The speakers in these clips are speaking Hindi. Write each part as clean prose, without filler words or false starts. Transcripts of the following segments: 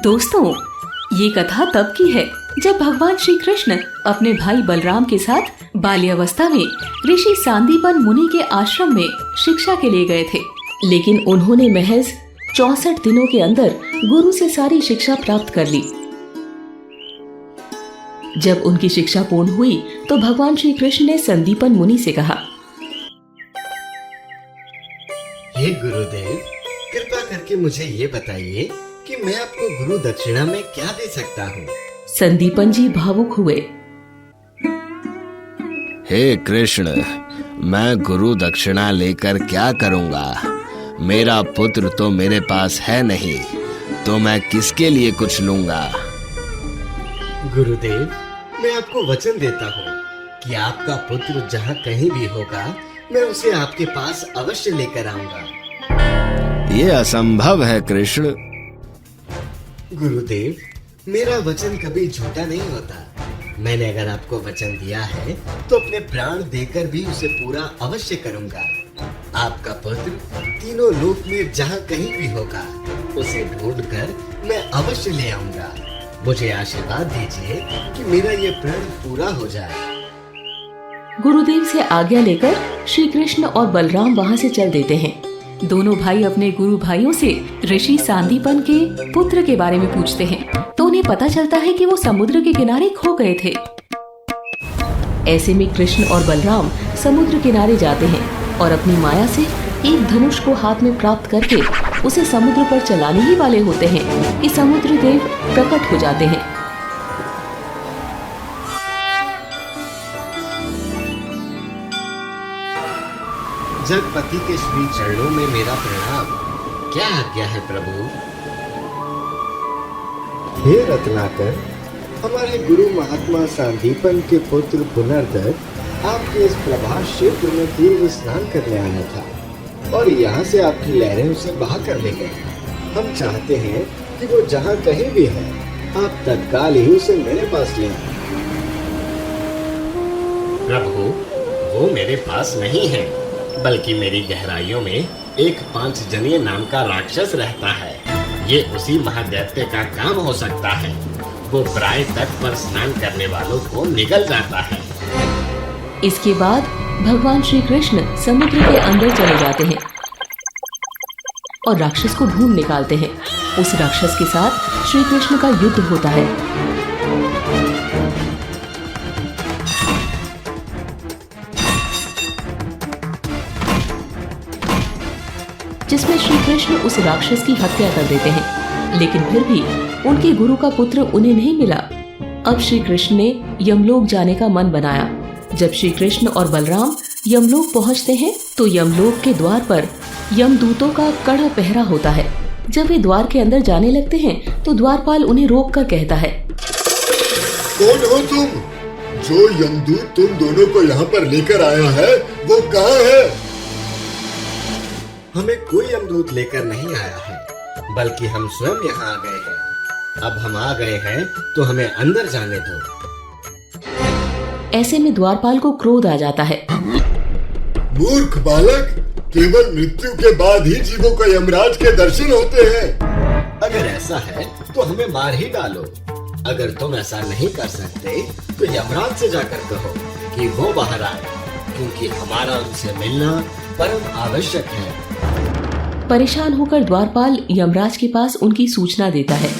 दोस्तों, ये कथा तब की है जब भगवान श्री कृष्ण अपने भाई बलराम के साथ बाल्यावस्था में ऋषि सांदीपन मुनि के आश्रम में शिक्षा के लिए गए थे। लेकिन उन्होंने महज 64 दिनों के अंदर गुरु से सारी शिक्षा प्राप्त कर ली। जब उनकी शिक्षा पूर्ण हुई तो भगवान श्री कृष्ण ने संदीपन मुनि से कहा, हे गुरुदेव, कृपा करके मुझे ये बताइए कि मैं आपको गुरु दक्षिणा में क्या दे सकता हूँ। संदीपन जी भावुक हुए। हे कृष्ण, मैं गुरु दक्षिणा लेकर क्या करूँगा? मेरा पुत्र तो मेरे पास है नहीं, तो मैं किसके लिए कुछ लूँगा? गुरुदेव, मैं आपको वचन देता हूँ कि आपका पुत्र जहाँ कहीं भी होगा, मैं उसे आपके पास अवश्य लेकर आऊंगा। ये असंभव है कृष्ण। गुरुदेव, मेरा वचन कभी झूठा नहीं होता। मैंने अगर आपको वचन दिया है तो अपने प्राण देकर भी उसे पूरा अवश्य करूंगा। आपका पुत्र तीनों लोक में जहाँ कहीं भी होगा, उसे ढूंढकर मैं अवश्य ले आऊंगा। मुझे आशीर्वाद दीजिए कि मेरा ये प्रण पूरा हो जाए। गुरुदेव से आज्ञा लेकर श्री कृष्ण और बलराम वहाँ से चल देते हैं। दोनों भाई अपने गुरु भाइयों से ऋषि सांदीपन के पुत्र के बारे में पूछते हैं, तो उन्हें पता चलता है कि वो समुद्र के किनारे खो गए थे। ऐसे में कृष्ण और बलराम समुद्र किनारे जाते हैं और अपनी माया से एक धनुष को हाथ में प्राप्त करके उसे समुद्र पर चलाने ही वाले होते हैं कि समुद्र देव प्रकट हो जाते हैं। जगपति के श्री चरणों में मेरा प्रणाम। क्या आज्ञा है प्रभु? हे रत्नाकर, हमारे गुरु महात्मा सांदीपन के पुत्र पुनर्दत्त आपके इस प्रभास क्षेत्र में तीर्थ स्नान करने आया था और यहाँ से आपकी लहरें उसे बहा कर ले गई। हम चाहते हैं कि वो जहाँ कहीं भी है, आप तत्काल ही उसे मेरे पास ले आए। प्रभु, वो मेरे पास नहीं है, बल्कि मेरी गहराइयों में एक पांचजन्य नाम का राक्षस रहता है। ये उसी महादैत्य का काम हो सकता है। वो प्राय तट पर स्नान करने वालों को निगल जाता है। इसके बाद भगवान श्री कृष्ण समुद्र के अंदर चले जाते हैं और राक्षस को ढूंढ निकालते हैं। उस राक्षस के साथ श्री कृष्ण का युद्ध होता है। जिसमें श्री कृष्ण उस राक्षस की हत्या कर देते हैं, लेकिन फिर भी उनके गुरु का पुत्र उन्हें नहीं मिला। अब श्री कृष्ण ने यमलोक जाने का मन बनाया। जब श्री कृष्ण और बलराम यमलोक पहुंचते हैं तो यमलोक के द्वार पर यमदूतों का कड़ा पहरा होता है। जब वे द्वार के अंदर जाने लगते हैं तो द्वारपाल उन्हें रोककर कहता है, कौन हो तुम? जो यमदूत तुम दोनों को यहाँ पर लेकर आया है, वो कहाँ है? हमें कोई यमदूत लेकर नहीं आया है, बल्कि हम स्वयं यहाँ आ गए हैं। अब हम आ गए हैं तो हमें अंदर जाने दो। ऐसे में द्वारपाल को क्रोध आ जाता है। मूर्ख बालक, केवल मृत्यु के बाद ही जीवों को यमराज के दर्शन होते हैं। अगर ऐसा है तो हमें मार ही डालो। अगर तुम ऐसा नहीं कर सकते तो यमराज से जाकर कहो कि वो बाहर आए, क्योंकि हमारा उनसे मिलना परम आवश्यक है। परेशान होकर द्वारपाल यमराज के पास उनकी सूचना देता है।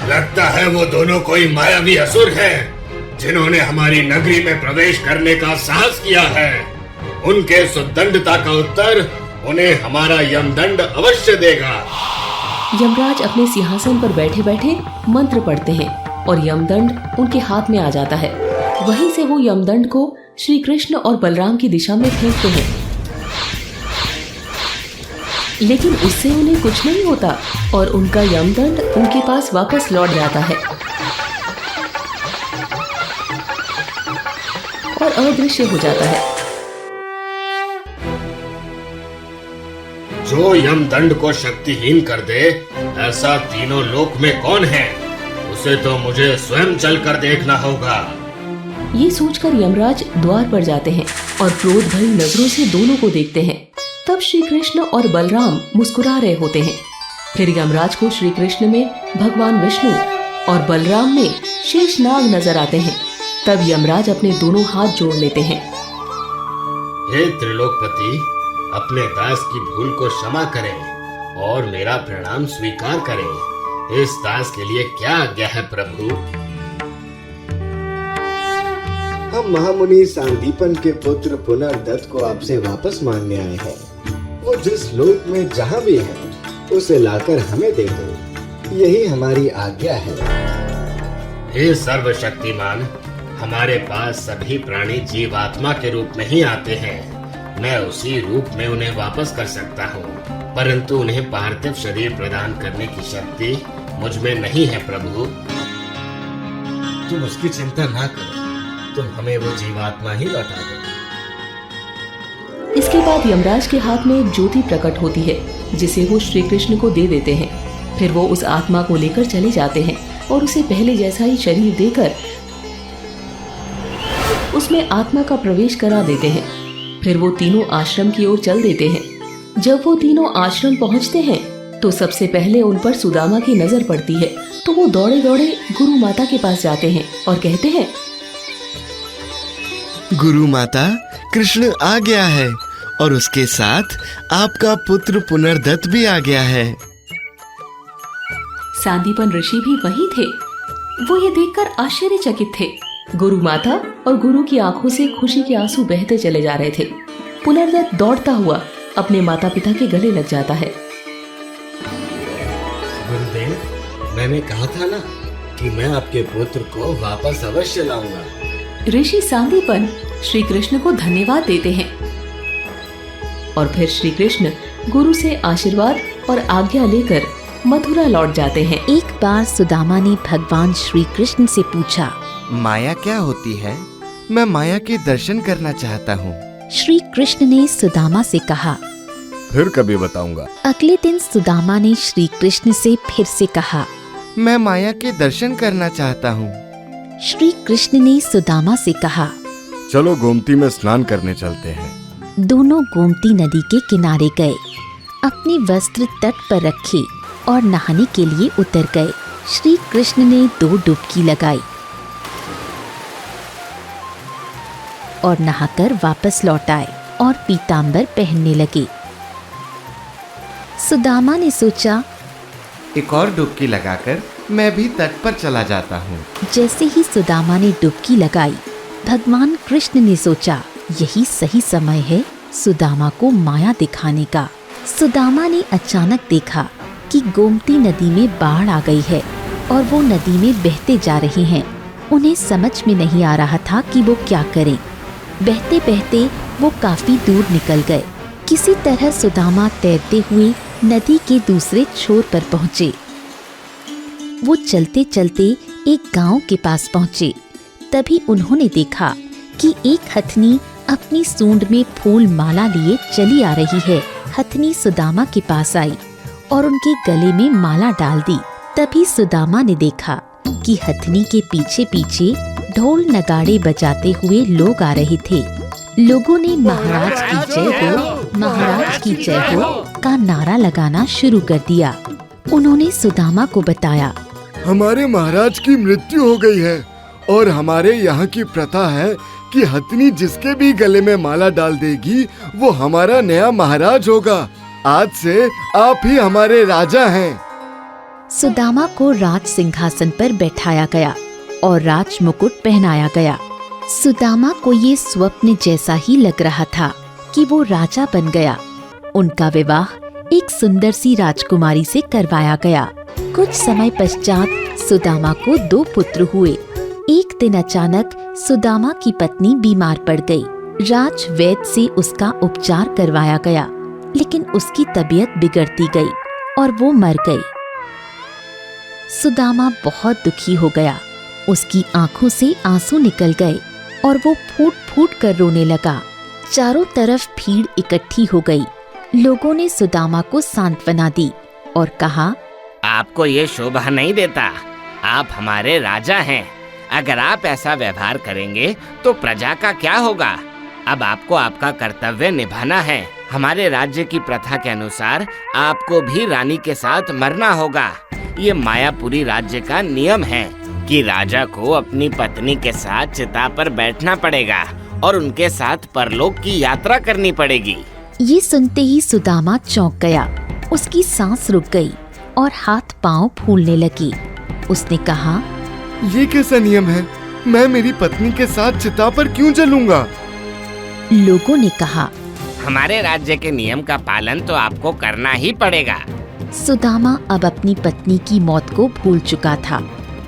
लगता है वो दोनों कोई मायावी असुर हैं, जिन्होंने हमारी नगरी में प्रवेश करने का साहस किया है। उनके सुदंडता का उत्तर उन्हें हमारा यमदंड अवश्य देगा। यमराज अपने सिंहासन पर बैठे बैठे मंत्र पढ़ते हैं और यमदंड उनके हाथ में आ जाता है। वहीं से वो यमदंड को श्री कृष्ण और बलराम की दिशा में फेंकते हैं, लेकिन उससे उन्हें कुछ नहीं होता और उनका यमदंड उनके पास वापस लौट जाता है और अदृश्य हो जाता है। जो यमदंड को शक्तिहीन कर दे, ऐसा तीनों लोक में कौन है? उसे तो मुझे स्वयं चलकर देखना होगा। ये सोचकर यमराज द्वार पर जाते हैं और क्रोध भरी नजरों से दोनों को देखते हैं। तब श्री कृष्ण और बलराम मुस्कुरा रहे होते हैं। फिर यमराज को श्री कृष्ण में भगवान विष्णु और बलराम में शेषनाग नजर आते हैं। तब यमराज अपने दोनों हाथ जोड़ लेते हैं। हे त्रिलोकपति, अपने दास की भूल को क्षमा करें और मेरा प्रणाम स्वीकार करें। इस दास के लिए क्या आज्ञा है प्रभु? हम महामुनि सांदीपन के पुत्र पुनर्दत्त को आपसे वापस मांगने आए हैं। वो जिस लोक में जहाँ भी है उसे लाकर हमें दे दो, यही हमारी आज्ञा है। हे सर्वशक्तिमान, हमारे पास सभी प्राणी जीवात्मा के रूप में ही आते हैं। मैं उसी रूप में उन्हें वापस कर सकता हूँ, परंतु उन्हें पार्थिव शरीर प्रदान करने की शक्ति मुझ में नहीं है प्रभु। तुम उसकी चिंता ना करो, तुम हमें वो जीवात्मा ही लौटा दो। इसके बाद यमराज के हाथ में एक ज्योति प्रकट होती है, जिसे वो श्री कृष्ण को दे देते हैं। फिर वो उस आत्मा को लेकर चले जाते हैं और उसे पहले जैसा ही शरीर देकर उसमें आत्मा का प्रवेश करा देते हैं। फिर वो तीनों आश्रम की ओर चल देते हैं। जब वो तीनों आश्रम पहुंचते हैं तो सबसे पहले उन पर सुदामा की नजर पड़ती है, तो वो दौड़े दौड़े गुरु माता के पास जाते हैं और कहते हैं, गुरु माता, कृष्ण आ गया है और उसके साथ आपका पुत्र पुनर्दत्त भी आ गया है। सांदीपन ऋषि भी वहीं थे। वो ये देखकर आश्चर्यचकित थे। गुरु माता और गुरु की आंखों से खुशी के आंसू बहते चले जा रहे थे। पुनर्दत्त दौड़ता हुआ अपने माता पिता के गले लग जाता है। गुरुदेव, मैंने कहा था ना कि मैं आपके पुत्र को वापस अवश्य लाऊंगा। ऋषि सांदीपन श्री कृष्ण को धन्यवाद देते हैं और फिर श्री कृष्ण गुरु से आशीर्वाद और आज्ञा लेकर मथुरा लौट जाते हैं। एक बार सुदामा ने भगवान श्री कृष्ण से पूछा, माया क्या होती है? मैं माया के दर्शन करना चाहता हूँ। श्री कृष्ण ने सुदामा से कहा। फिर कभी बताऊंगा। अगले दिन सुदामा ने श्री कृष्ण से फिर से कहा, मैं माया के दर्शन करना चाहता हूँ। श्री कृष्ण ने सुदामा से कहा, चलो गोमती में स्नान करने चलते हैं। दोनों गोमती नदी के किनारे गए, अपने वस्त्र तट पर रखे और नहाने के लिए उतर गए। श्री कृष्ण ने 2 डुबकी लगाई और नहाकर वापस लौट आए और पीतांबर पहनने लगे। सुदामा ने सोचा, एक और डुबकी लगाकर मैं भी तट पर चला जाता हूँ। जैसे ही सुदामा ने डुबकी लगाई, भगवान कृष्ण ने सोचा यही सही समय है सुदामा को माया दिखाने का। सुदामा ने अचानक देखा कि गोमती नदी में बाढ़ आ गई है और वो नदी में बहते जा रहे हैं। उन्हें समझ में नहीं आ रहा था कि वो क्या करें। बहते बहते वो काफी दूर निकल गए। किसी तरह सुदामा तैरते हुए नदी के दूसरे छोर पर पहुँचे। वो चलते चलते एक गांव के पास पहुँचे। तभी उन्होंने देखा कि एक हथनी अपनी सूंड में फूल माला लिए चली आ रही है। हथनी सुदामा के पास आई और उनके गले में माला डाल दी। तभी सुदामा ने देखा कि हथनी के पीछे पीछे ढोल नगाड़े बजाते हुए लोग आ रहे थे। लोगों ने महाराज की जय हो, महाराज की जय हो का नारा लगाना शुरू कर दिया। उन्होंने सुदामा को बताया, हमारे महाराज की मृत्यु हो गई है और हमारे यहाँ की प्रथा है कि हथनी जिसके भी गले में माला डाल देगी वो हमारा नया महाराज होगा। आज से आप ही हमारे राजा हैं। सुदामा को राज सिंहासन पर बैठाया गया और राज मुकुट पहनाया गया। सुदामा को ये स्वप्न जैसा ही लग रहा था कि वो राजा बन गया। उनका विवाह एक सुंदर सी राजकुमारी से करवाया गया। कुछ समय पश्चात सुदामा को 2 पुत्र हुए। एक दिन अचानक सुदामा की पत्नी बीमार पड़ गई। राज वैद्य से उसका उपचार करवाया गया, लेकिन उसकी तबीयत बिगड़ती गई और वो मर गई। सुदामा बहुत दुखी हो गया। उसकी आंखों से आंसू निकल गए और वो फूट फूट कर रोने लगा। चारों तरफ भीड़ इकट्ठी हो गई। लोगों ने सुदामा को सांत्वना दी और कहा, आपको ये शोभा नहीं देता। आप हमारे राजा हैं। अगर आप ऐसा व्यवहार करेंगे तो प्रजा का क्या होगा? अब आपको आपका कर्तव्य निभाना है। हमारे राज्य की प्रथा के अनुसार आपको भी रानी के साथ मरना होगा। ये मायापुरी राज्य का नियम है कि राजा को अपनी पत्नी के साथ चिता पर बैठना पड़ेगा और उनके साथ परलोक की यात्रा करनी पड़ेगी। ये सुनते ही सुदामा चौंक गया। उसकी सांस रुक गई और हाथ पांव फूलने लगे। उसने कहा, ये कैसा नियम है? मैं मेरी पत्नी के साथ चिता पर क्यों जलूंगा? लोगों ने कहा, हमारे राज्य के नियम का पालन तो आपको करना ही पड़ेगा। सुदामा अब अपनी पत्नी की मौत को भूल चुका था।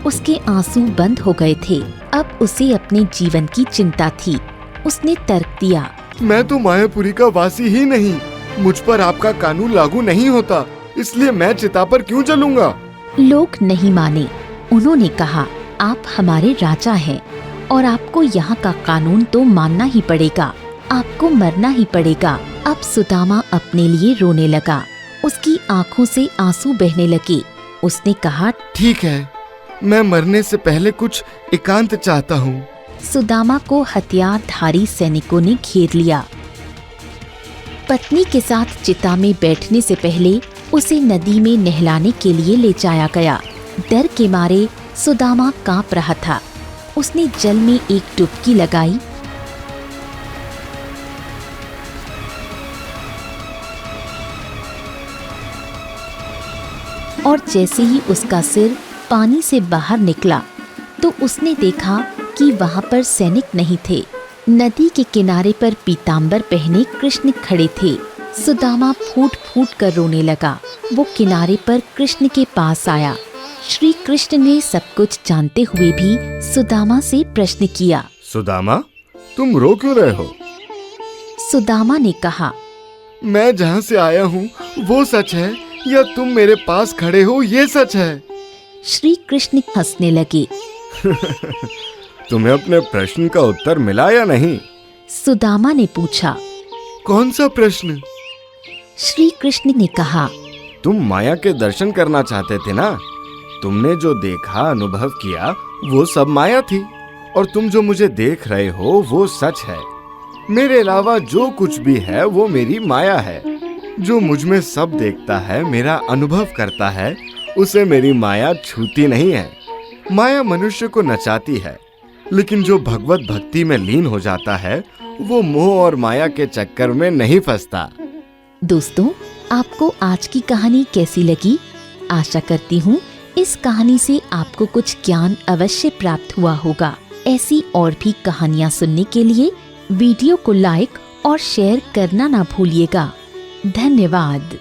उसके आंसू बंद हो गए थे। अब उसे अपने जीवन की चिंता थी। उसने तर्क दिया, मैं तो मायापुरी का वासी ही नहीं। मुझ पर आपका कानून लागू नहीं होता, इसलिए मैं चिता पर क्यों जलूंगा? लोग नहीं माने। उन्होंने कहा, आप हमारे राजा हैं और आपको यहाँ का कानून तो मानना ही पड़ेगा। आपको मरना ही पड़ेगा। अब सुदामा अपने लिए रोने लगा। उसकी आंखों से आंसू बहने लगे। उसने कहा, ठीक है, मैं मरने से पहले कुछ एकांत चाहता हूँ। सुदामा को हथियारधारी सैनिकों ने घेर लिया। पत्नी के साथ चिता में बैठने से पहले उसे नदी में नहलाने के लिए ले जाया गया। डर के मारे सुदामा कांप रहा था। उसने जल में एक डुबकी लगाई और जैसे ही उसका सिर पानी से बाहर निकला तो उसने देखा कि वहाँ पर सैनिक नहीं थे। नदी के किनारे पर पीतांबर पहने कृष्ण खड़े थे। सुदामा फूट फूट कर रोने लगा। वो किनारे पर कृष्ण के पास आया। श्री कृष्ण ने सब कुछ जानते हुए भी सुदामा से प्रश्न किया, सुदामा, तुम रो क्यों रहे हो? सुदामा ने कहा, मैं जहाँ से आया हूँ वो सच है या तुम मेरे पास खड़े हो ये सच है? श्री कृष्ण हंसने लगे। तुम्हें अपने प्रश्न का उत्तर मिला या नहीं? सुदामा ने पूछा। कौन सा प्रश्न? श्री कृष्ण ने कहा, तुम माया के दर्शन करना चाहते थे ना? तुमने जो देखा, अनुभव किया, वो सब माया थी और तुम जो मुझे देख रहे हो वो सच है। मेरे अलावा जो कुछ भी है वो मेरी माया है। जो मुझ में सब देखता है, मेरा अनुभव करता है, उसे मेरी माया छूती नहीं है। माया मनुष्य को नचाती है, लेकिन जो भगवत भक्ति में लीन हो जाता है वो मोह और माया के चक्कर में नहीं फंसता। दोस्तों, आपको आज की कहानी कैसी लगी? आशा करती हूँ इस कहानी से आपको कुछ ज्ञान अवश्य प्राप्त हुआ होगा। ऐसी और भी कहानियाँ सुनने के लिए वीडियो को लाइक और शेयर करना ना भूलिएगा। धन्यवाद।